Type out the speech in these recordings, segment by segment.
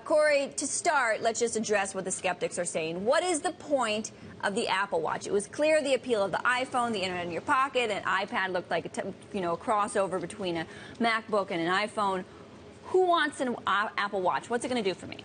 Cory, to start, let's just address what the skeptics are saying. What is the point of the Apple Watch? It was clear the appeal of the iPhone, the internet in your pocket, an iPad looked like a crossover between a MacBook and an iPhone. Who wants an Apple Watch? What's it going to do for me?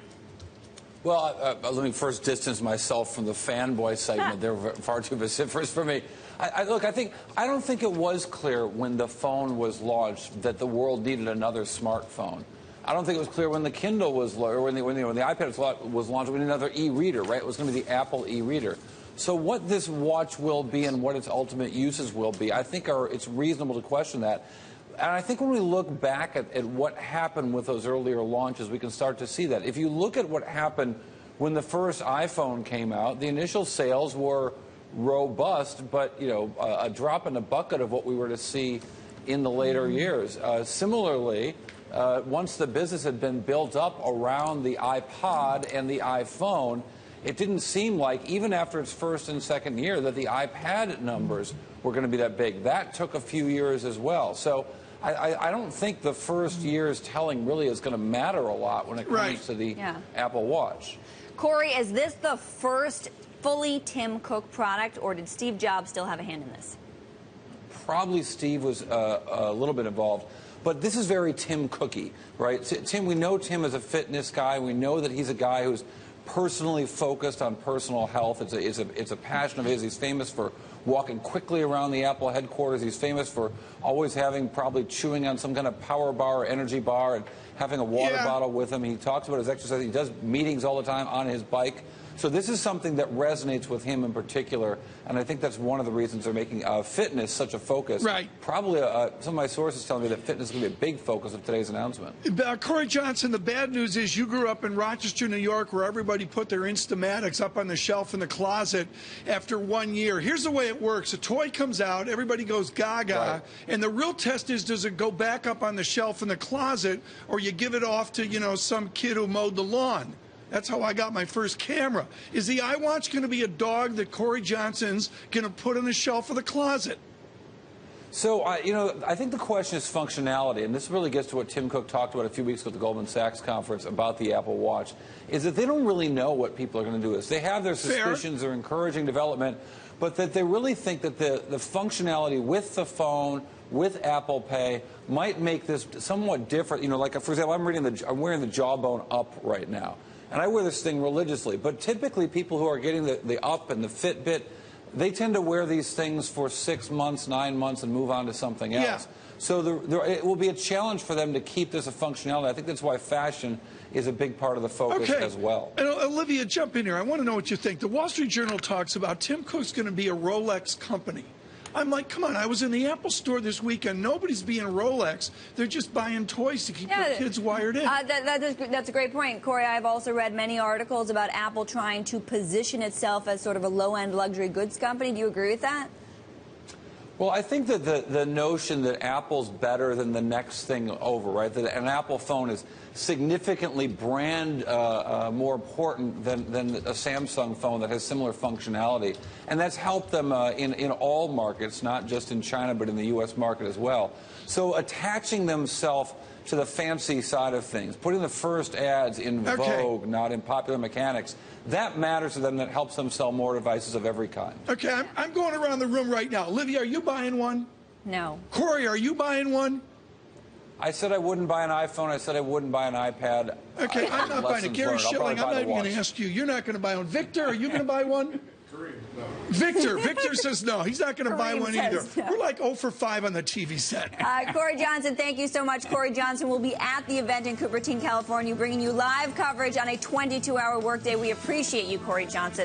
Well, let me first distance myself from the fanboy segment. They're far too vociferous for me. I don't think it was clear when the phone was launched that the world needed another smartphone. I don't think it was clear when the Kindle was launched, or when the iPad was launched, we needed another e-reader, right? It was going to be the Apple e-reader. So what this watch will be and what its ultimate uses will be, I think it's reasonable to question that. And I think when we look back at what happened with those earlier launches, we can start to see that. If you look at what happened when the first iPhone came out, the initial sales were robust, but a drop in the bucket of what we were to see in the later years. Similarly, once the business had been built up around the iPod and the iPhone, it didn't seem like, even after its first and second year, that the iPad numbers were going to be that big. That took a few years as well. So I don't think the first year's telling really is going to matter a lot when it comes to the Apple Watch. Cory, is this the first fully Tim Cook product, or did Steve Jobs still have a hand in this? Probably Steve was a little bit involved. But this is very Tim Cooky, right? We know Tim as a fitness guy. We know that he's a guy who's personally focused on personal health. It's a passion of his. He's famous for walking quickly around the Apple headquarters. He's famous for always probably chewing on some kind of power bar or energy bar and having a water bottle with him. He talks about his exercise. He does meetings all the time on his bike. So this is something that resonates with him in particular, and I think that's one of the reasons they're making fitness such a focus. Right. Probably some of my sources tell me that fitness is going to be a big focus of today's announcement. Cory Johnson, the bad news is you grew up in Rochester, New York, where everybody put their Instamatics up on the shelf in the closet after 1 year. Here's the way it works. A toy comes out, everybody goes gaga, and the real test is, does it go back up on the shelf in the closet, or you give it off to, some kid who mowed the lawn? That's how I got my first camera. Is the iWatch going to be a dog that Cory Johnson's going to put on the shelf of the closet? So, I think the question is functionality, and this really gets to what Tim Cook talked about a few weeks ago at the Goldman Sachs conference about the Apple Watch, is that they don't really know what people are going to do with this. They have their suspicions, they're encouraging development, but that they really think that the functionality with the phone, with Apple Pay, might make this somewhat different. Like, for example, I'm wearing the Jawbone Up right now. And I wear this thing religiously, but typically people who are getting the Up and the Fitbit, they tend to wear these things for 6 months, 9 months, and move on to something else. So it will be a challenge for them to keep this a functionality. I think that's why fashion is a big part of the focus as well. And Olivia, jump in here. I want to know what you think. The Wall Street Journal talks about Tim Cook's going to be a Rolex company. I'm like, come on, I was in the Apple store this weekend. Nobody's being Rolex. They're just buying toys to keep their kids wired in. That's a great point. Cory, I've also read many articles about Apple trying to position itself as sort of a low-end luxury goods company. Do you agree with that? Well, I think that the notion that Apple's better than the next thing over, right? That an Apple phone is significantly brand more important than a Samsung phone that has similar functionality. And that's helped them in all markets, not just in China, but in the U.S. market as well. So attaching themselves to the fancy side of things, putting the first ads in Vogue, not in Popular Mechanics, that matters to them. That helps them sell more devices of every kind. Okay, I'm going around the room right now. Olivia, are you buying one? No. Cory, are you buying one? I said I wouldn't buy an iPhone. I said I wouldn't buy an iPad. Okay, I'm not buying it. Gary Schilling, I'm not even going to ask you. You're not going to buy one. Victor, are you going to buy one? No. Victor says no. He's not going to buy one either. No. We're like 0 for 5 on the TV set. Cory Johnson, thank you so much. Cory Johnson will be at the event in Cupertine, California, bringing you live coverage on a 22-hour workday. We appreciate you, Cory Johnson.